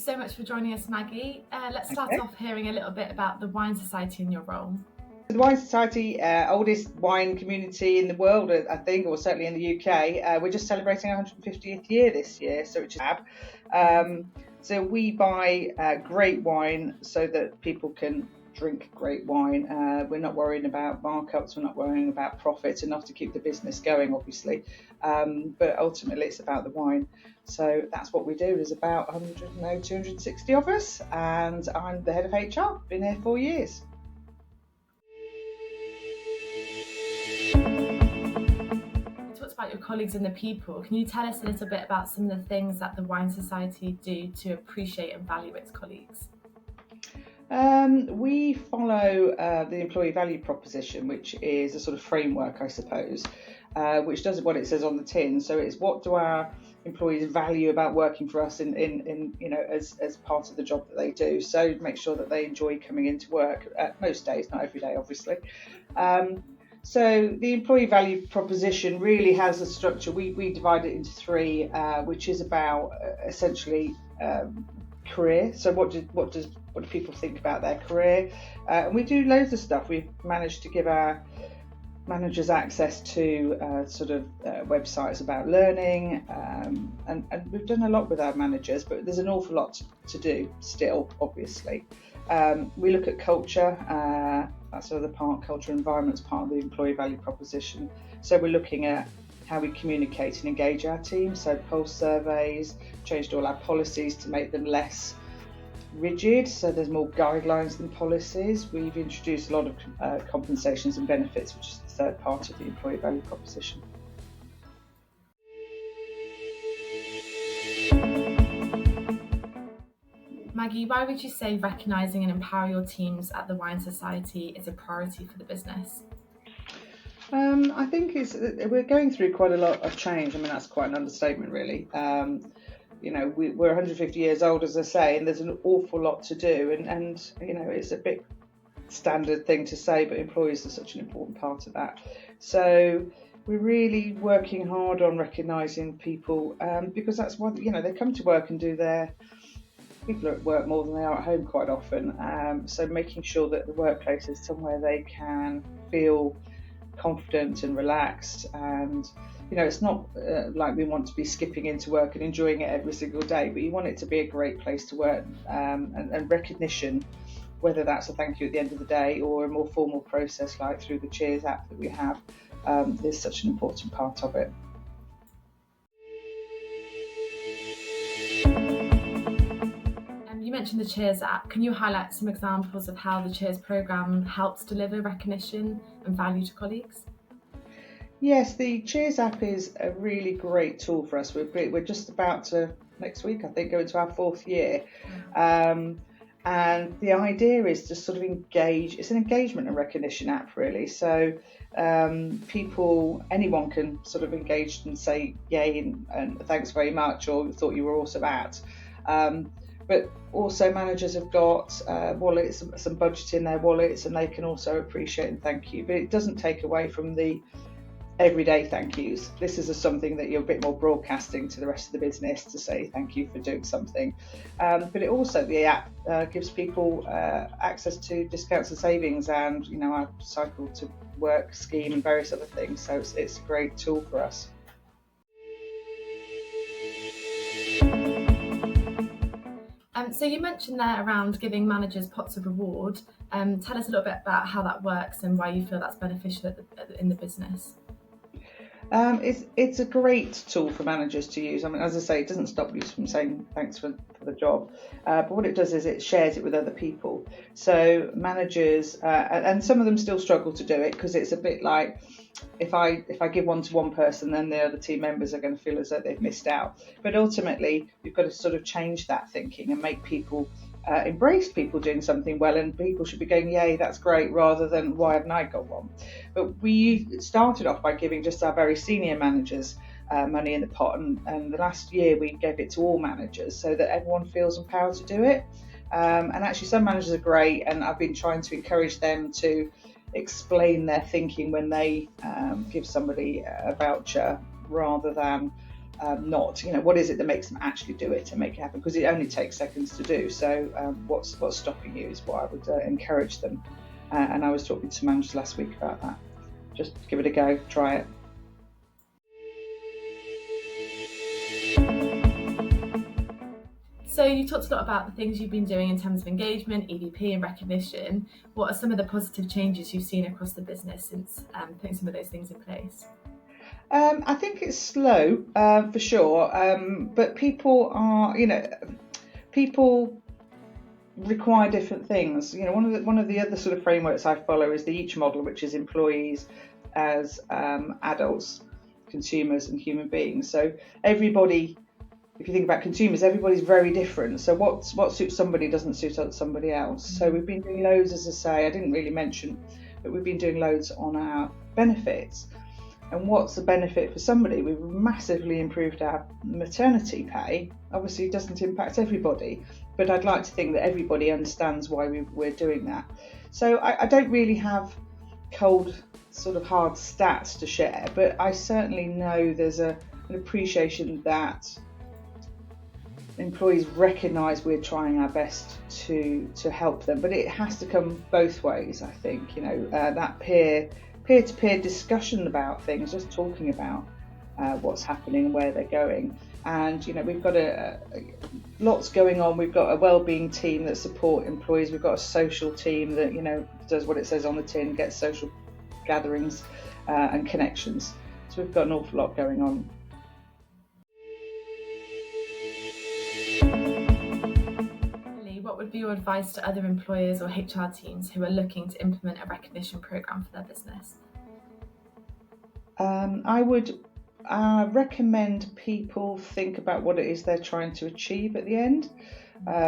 so much for joining us, Maggie. Let's start off hearing a little bit about the Wine Society and your role. The Wine Society, oldest wine community in the world, I think, or certainly in the UK. We're just celebrating our 150th year this year, so which is fab. So we buy great wine so that people can drink great wine. We're not worrying about markups, we're not worrying about profit, enough to keep the business going, obviously. But ultimately, it's about the wine. So that's what we do. There's about 260 of us, and I'm the head of HR. Been here 4 years. About your colleagues and the people, can you tell us a little bit about some of the things that the Wine Society do to appreciate and value its colleagues? We follow the employee value proposition, which is a sort of framework, I suppose, which does what it says on the tin. So it's what do our employees value about working for us in as part of the job that they do. So make sure that they enjoy coming into work most days, not every day, obviously. So the employee value proposition really has a structure. We divide it into three, which is about essentially career. So what do people think about their career? And we do loads of stuff. We've managed to give our managers access to websites about learning, and we've done a lot with our managers, but there's an awful lot to do still, obviously. We look at culture. That's the other part. Culture and environment's part of the employee value proposition. So we're looking at how we communicate and engage our team. So pulse surveys, changed all our policies to make them less rigid. So there's more guidelines than policies. We've introduced a lot of compensations and benefits, which is the third part of the employee value proposition. Maggie, why would you say recognising and empowering your teams at the Wine Society is a priority for the business? I think we're going through quite a lot of change. I mean, that's quite an understatement, really. We're 150 years old, as I say, and there's an awful lot to do. And it's a bit standard thing to say, but employees are such an important part of that. So we're really working hard on recognising people because that's why they come to work and do their. People are at work more than they are at home quite often, so making sure that the workplace is somewhere they can feel confident and relaxed, and it's not like we want to be skipping into work and enjoying it every single day, but you want it to be a great place to work, and recognition, whether that's a thank you at the end of the day or a more formal process like through the Cheers app that we have, is such an important part of it. You mentioned the Cheers app. Can you highlight some examples of how the Cheers programme helps deliver recognition and value to colleagues? Yes, the Cheers app is a really great tool for us. We're just about to, next week, I think, go into our 4th year. And the idea is to sort of engage. It's an engagement and recognition app, really. So anyone can sort of engage and say yay and thanks very much, or thought you were awesome at. But also managers have got wallets, some budget in their wallets, and they can also appreciate and thank you. But it doesn't take away from the everyday thank yous. This is something that you're a bit more broadcasting to the rest of the business to say thank you for doing something. But it also, the app gives people access to discounts and savings and, our cycle to work scheme and various other things. So it's a great tool for us. So you mentioned there around giving managers pots of reward. Tell us a little bit about how that works and why you feel that's beneficial in the business. It's a great tool for managers to use. I mean, as I say, it doesn't stop you from saying thanks for the job, but what it does is it shares it with other people. So managers, and some of them still struggle to do it because it's a bit like, if I give one to one person, then the other team members are going to feel as though they've missed out. But ultimately, you've got to sort of change that thinking and make people embrace people doing something well, and people should be going, yay, that's great, rather than why haven't I got one. But we started off by giving just our very senior managers money in the pot, and the last year we gave it to all managers so that everyone feels empowered to do it. And actually some managers are great, and I've been trying to encourage them to explain their thinking when they give somebody a voucher, rather than not, what is it that makes them actually do it and make it happen? Because it only takes seconds to do. So what's stopping you is what I would encourage them. And I was talking to managers last week about that. Just give it a go, try it. So you talked a lot about the things you've been doing in terms of engagement, EVP and recognition. What are some of the positive changes you've seen across the business since putting some of those things in place? I think it's slow, for sure, but people require different things. One of the other sort of frameworks I follow is the EACH model, which is employees as adults, consumers, and human beings. So everybody, if you think about consumers, everybody's very different. So what suits somebody doesn't suit somebody else. So we've been doing loads, as I say, I didn't really mention, but we've been doing loads on our benefits. And what's the benefit for somebody? We've massively improved our maternity pay. Obviously, it doesn't impact everybody, but I'd like to think that everybody understands why we're doing that. So I don't really have cold, sort of hard stats to share, but I certainly know there's an appreciation that employees recognise we're trying our best to help them, but it has to come both ways. I think that peer-to-peer discussion about things, just talking about what's happening and where they're going. And we've got lots going on. We've got a wellbeing team that support employees. We've got a social team that does what it says on the tin, gets social gatherings and connections. So we've got an awful lot going on. What would be your advice to other employers or HR teams who are looking to implement a recognition programme for their business? I would recommend people think about what it is they're trying to achieve at the end,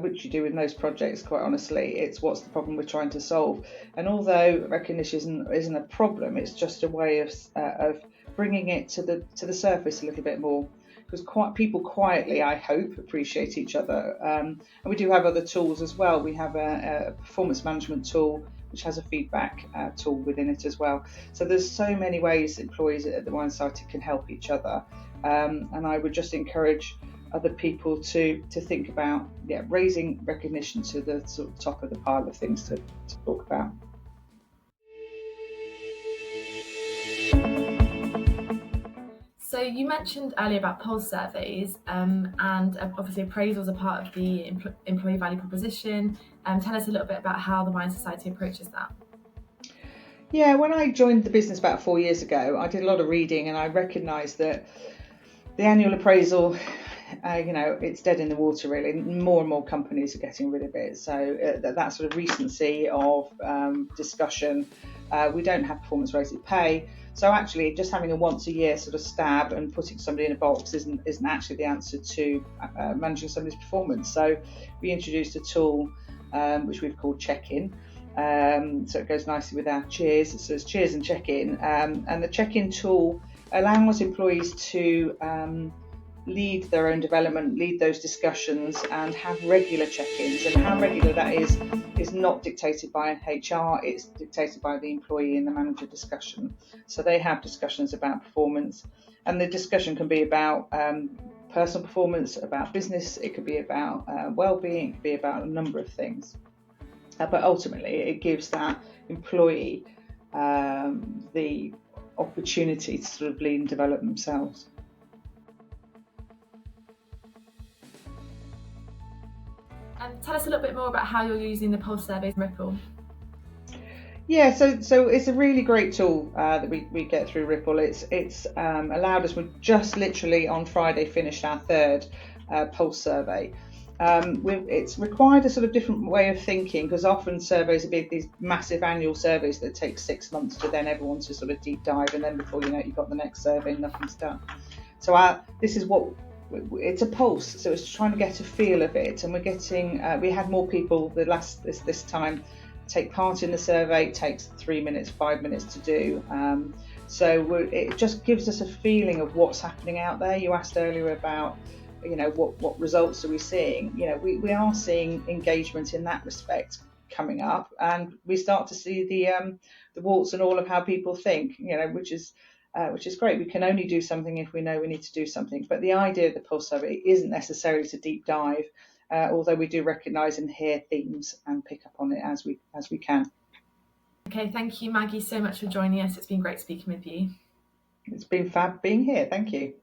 which you do with most projects, quite honestly. It's what's the problem we're trying to solve. And although recognition isn't a problem, it's just a way of bringing it to the surface a little bit more. Because people quietly, I hope, appreciate each other. And we do have other tools as well. We have a performance management tool, which has a feedback tool within it as well. So there's so many ways employees at the Wine Society can help each other. And I would just encourage other people to think about raising recognition to the sort of top of the pile of things to talk about. So you mentioned earlier about pulse surveys, and obviously appraisals are part of the employee value proposition. Tell us a little bit about how the Wine Society approaches that. Yeah, when I joined the business about 4 years ago, I did a lot of reading, and I recognised that the annual appraisal, it's dead in the water really. More and more companies are getting rid of it. So that sort of recency of discussion, we don't have performance-rated pay. So actually, just having a once a year sort of stab and putting somebody in a box isn't actually the answer to managing somebody's performance. So we introduced a tool which we've called Check-in. So it goes nicely with our cheers. So it's cheers and check-in. And the check-in tool allows employees to lead their own development, lead those discussions, and have regular check-ins. And how regular that is not dictated by HR, it's dictated by the employee and the manager discussion. So they have discussions about performance, and the discussion can be about personal performance, about business, it could be about well-being, it could be about a number of things. But ultimately, it gives that employee the opportunity to sort of lead and develop themselves. Tell us a little bit more about how you're using the pulse surveys and Ripple. Yeah, so it's a really great tool that we get through Ripple. It's allowed us, we've just literally on Friday finished our third pulse survey. It's required a sort of different way of thinking, because often surveys are these massive annual surveys that take 6 months for then everyone to sort of deep dive, and then before you know it, you've got the next survey and nothing's done. So this is what it's a pulse, so it's trying to get a feel of it, and we're getting we had more people this time take part in the survey. It takes 3 minutes, 5 minutes to do, so it just gives us a feeling of what's happening out there. You asked earlier about what results are we seeing. We are seeing engagement in that respect coming up, and we start to see the warts and all of how people think, which is which is great. We can only do something if we know we need to do something. But the idea of the pulse survey isn't necessarily to deep dive, although we do recognise and hear themes and pick up on it as we can. Okay, thank you, Maggie, so much for joining us. It's been great speaking with you. It's been fab being here. Thank you.